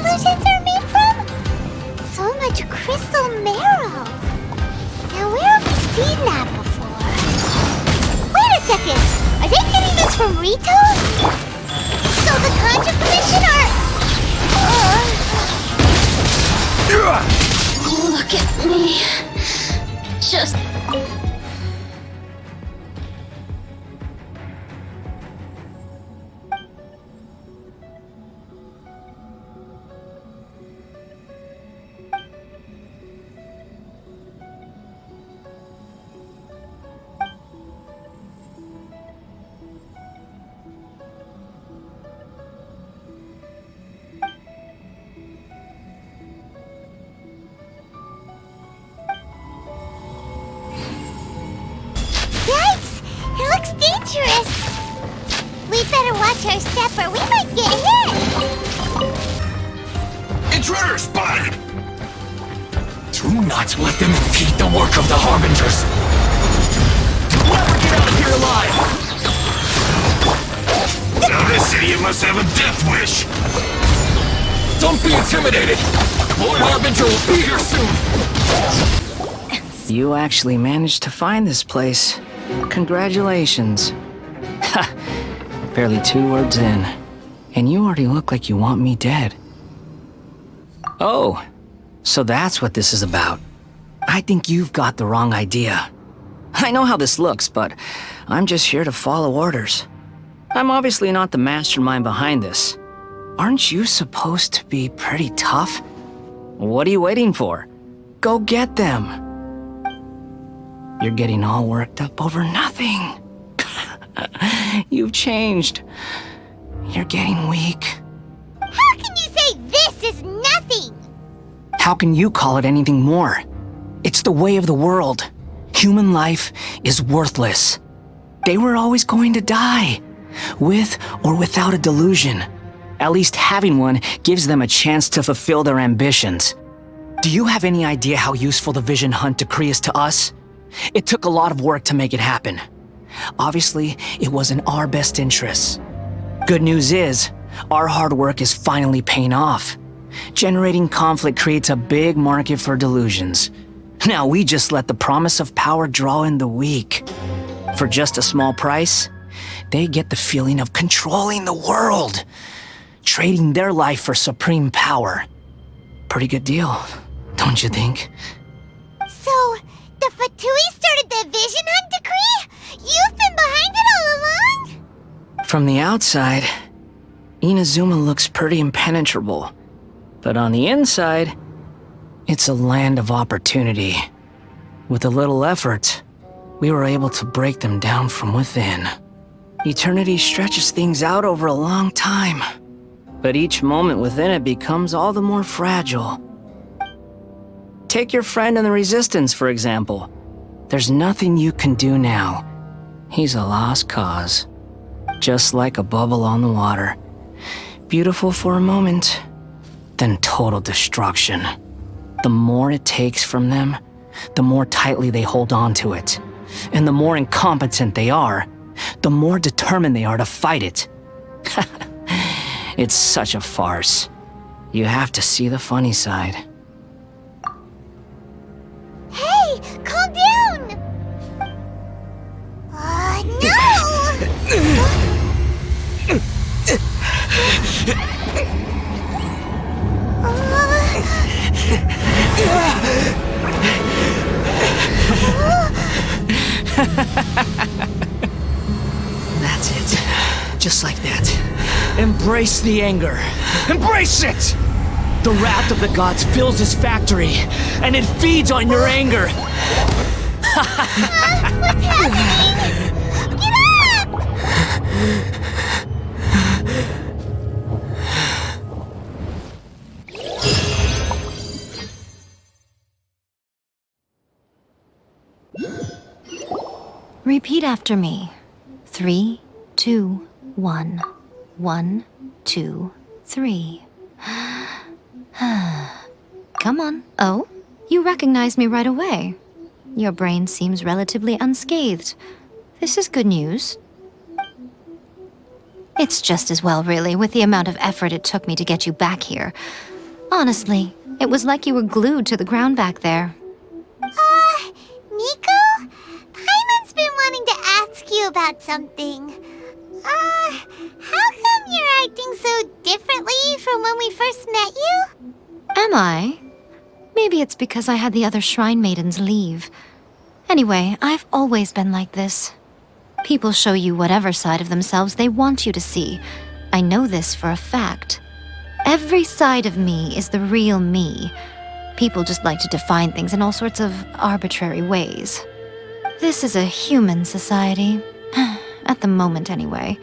delusions are made from? So much crystal marrow. Now where have we seen that before? Wait a second! Are they getting this from Rito? So the Kanji Commission are... Look at me. Just... Yikes! It looks dangerous! We better watch our step or we might get hit! Intruder spotted! Do not let them impede the work of the Harbingers! Never get out of here alive! Now this idiot must have a death wish! Don't be intimidated! Lord Harbinger will be here soon! You actually managed to find this place. Congratulations. Ha! Barely 2 words in, and you already look like you want me dead. Oh, so that's what this is about. I think you've got the wrong idea. I know how this looks, but I'm just here to follow orders. I'm obviously not the mastermind behind this. Aren't you supposed to be pretty tough? What are you waiting for? Go get them. You're getting all worked up over nothing. You've changed. You're getting weak. How can you say this is nothing? How can you call it anything more? It's the way of the world. Human life is worthless. They were always going to die, with or without a delusion. At least having one gives them a chance to fulfill their ambitions. Do you have any idea how useful the Vision Hunt decree is to us? It took a lot of work to make it happen. Obviously, it was in our best interests. Good news is, our hard work is finally paying off. Generating conflict creates a big market for delusions. Now we just let the promise of power draw in the weak. For just a small price, they get the feeling of controlling the world, trading their life for supreme power. Pretty good deal, don't you think? So, the Fatui started the Vision Hunt decree? You've been behind it all along? From the outside, Inazuma looks pretty impenetrable. But on the inside, it's a land of opportunity. With a little effort, we were able to break them down from within. Eternity stretches things out over a long time, but each moment within it becomes all the more fragile. Take your friend in the Resistance, for example. There's nothing you can do now. He's a lost cause. Just like a bubble on the water. Beautiful for a moment, then total destruction. The more it takes from them, the more tightly they hold on to it. And the more incompetent they are, the more determined they are to fight it. It's such a farce. You have to see the funny side. Hey, calm down! No! That's it. Just like that. Embrace the anger. Embrace it! The wrath of the gods fills this factory, and it feeds on your anger. What's happening? Get up! Repeat after me. 3, 2, 1. 1, 2, 3. Come on. Oh, you recognized me right away. Your brain seems relatively unscathed. This is good news. It's just as well, really, with the amount of effort it took me to get you back here. Honestly, it was like you were glued to the ground back there. Miko? Paimon's been wanting to ask you about something. How come you're acting so differently from when we first met you? Am I? Maybe it's because I had the other shrine maidens leave. Anyway, I've always been like this. People show you whatever side of themselves they want you to see. I know this for a fact. Every side of me is the real me. People just like to define things in all sorts of arbitrary ways. This is a human society. At the moment, anyway.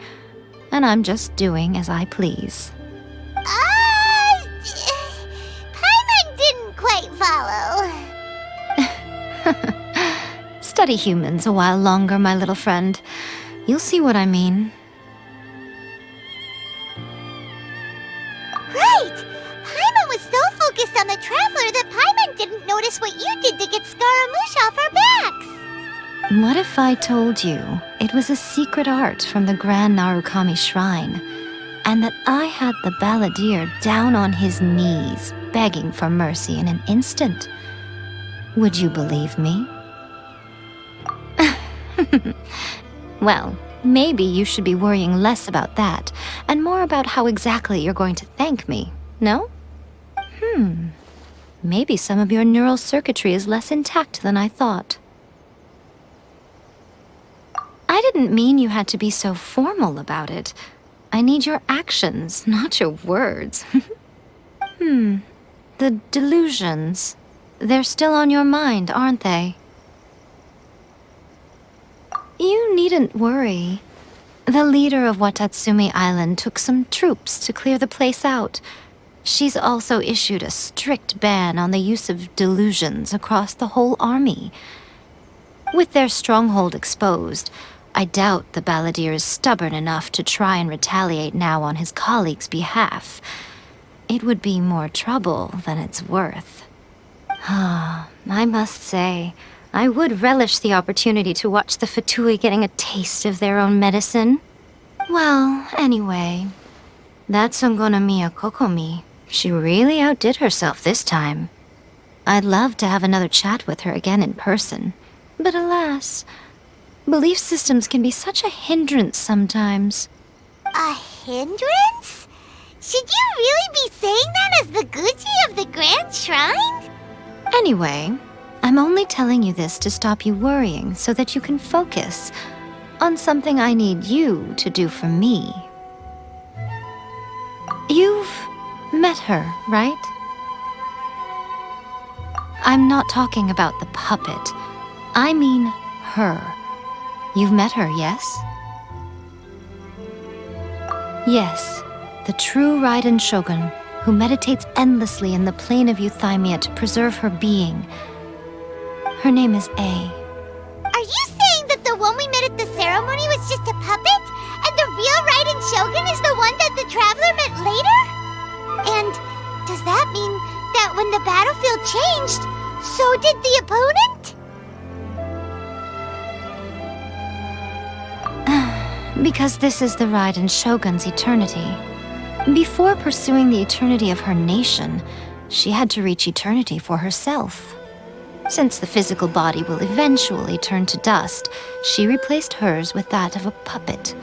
And I'm just doing as I please. Paimon didn't quite follow. Study humans a while longer, my little friend. You'll see what I mean. Right! Paimon was so focused on the Traveler that Paimon didn't notice what you did to get Scaramouche off our backs. What if I told you it was a secret art from the Grand Narukami Shrine, and that I had the balladeer down on his knees, begging for mercy in an instant? Would you believe me? Well, maybe you should be worrying less about that, and more about how exactly you're going to thank me, no? Maybe some of your neural circuitry is less intact than I thought. I didn't mean you had to be so formal about it. I need your actions, not your words. The delusions. They're still on your mind, aren't they? You needn't worry. The leader of Watatsumi Island took some troops to clear the place out. She's also issued a strict ban on the use of delusions across the whole army. With their stronghold exposed, I doubt the balladeer is stubborn enough to try and retaliate now on his colleague's behalf. It would be more trouble than it's worth. I must say, I would relish the opportunity to watch the Fatui getting a taste of their own medicine. Well, anyway, that Songonamiya Kokomi, she really outdid herself this time. I'd love to have another chat with her again in person, but alas, belief systems can be such a hindrance sometimes. A hindrance? Should you really be saying that as the Gucci of the Grand Shrine? Anyway, I'm only telling you this to stop you worrying so that you can focus on something I need you to do for me. You've met her, right? I'm not talking about the puppet. I mean her. You've met her, yes? Yes, the true Raiden Shogun, who meditates endlessly in the plane of Euthymia to preserve her being. Her name is A. Are you saying that the one we met at the ceremony was just a puppet? And the real Raiden Shogun is the one that the Traveler met later? And does that mean that when the battlefield changed, so did the opponent? Because this is the Raiden Shogun's eternity. Before pursuing the eternity of her nation, she had to reach eternity for herself. Since the physical body will eventually turn to dust, she replaced hers with that of a puppet.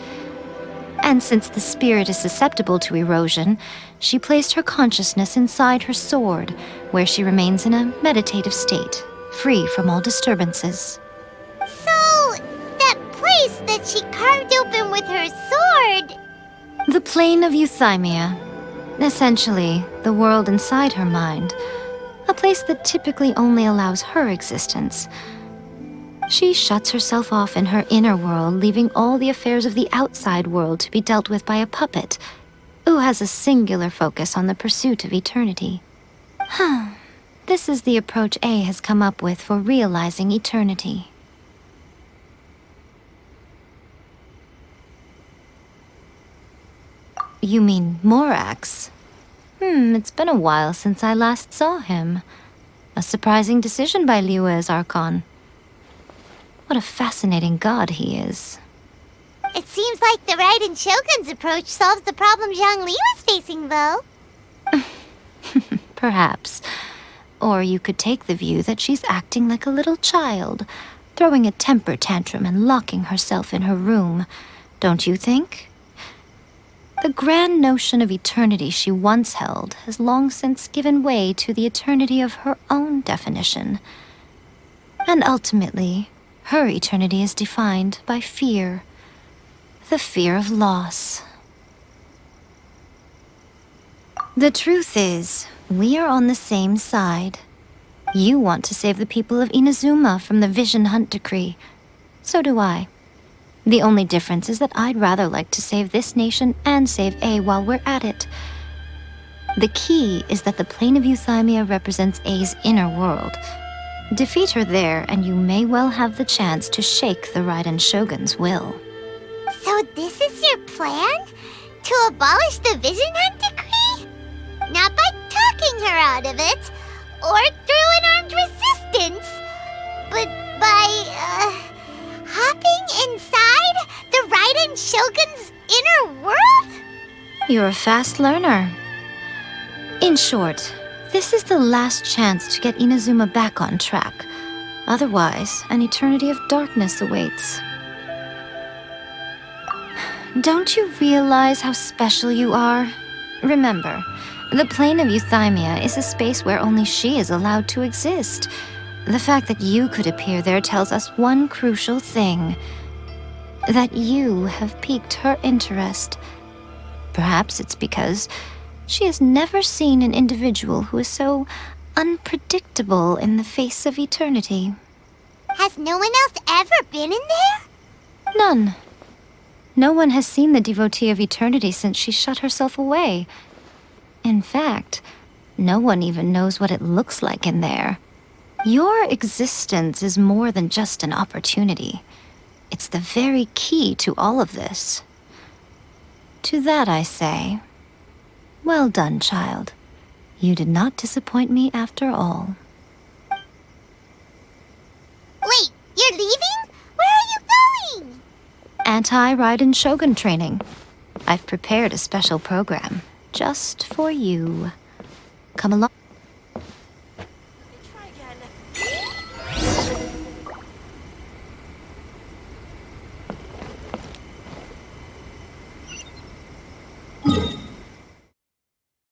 And since the spirit is susceptible to erosion, she placed her consciousness inside her sword, where she remains in a meditative state, free from all disturbances. So, that place that she carved open with her sword... The plane of Euthymia. Essentially, the world inside her mind. A place that typically only allows her existence. She shuts herself off in her inner world, leaving all the affairs of the outside world to be dealt with by a puppet, who has a singular focus on the pursuit of eternity. This is the approach A has come up with for realizing eternity. You mean Morax? It's been a while since I last saw him. A surprising decision by Liyue's Archon. What a fascinating god he is. It seems like the Raiden Shogun's approach solves the problem Zhang Li was facing, though. perhaps. Or you could take the view that she's acting like a little child, throwing a temper tantrum and locking herself in her room. Don't you think? The grand notion of eternity she once held has long since given way to the eternity of her own definition. And ultimately, her eternity is defined by fear. The fear of loss. The truth is, we are on the same side. You want to save the people of Inazuma from the Vision Hunt decree. So do I. The only difference is that I'd rather like to save this nation and save A while we're at it. The key is that the plane of Euthymia represents A's inner world. Defeat her there, and you may well have the chance to shake the Raiden Shogun's will. So this is your plan? To abolish the Vision Hunt decree? Not by talking her out of it, or through an armed resistance, but by, hopping inside the Raiden Shogun's inner world? You're a fast learner. In short, this is the last chance to get Inazuma back on track. Otherwise, an eternity of darkness awaits. Don't you realize how special you are? Remember, the plane of Euthymia is a space where only she is allowed to exist. The fact that you could appear there tells us one crucial thing. That you have piqued her interest. Perhaps it's because she has never seen an individual who is so unpredictable in the face of eternity. Has no one else ever been in there? None. No one has seen the devotee of eternity since she shut herself away. In fact, no one even knows what it looks like in there. Your existence is more than just an opportunity. It's the very key to all of this. To that I say, well done, child. You did not disappoint me after all. Wait, you're leaving? Where are you going? Anti-Raiden Shogun training. I've prepared a special program just for you. Come along.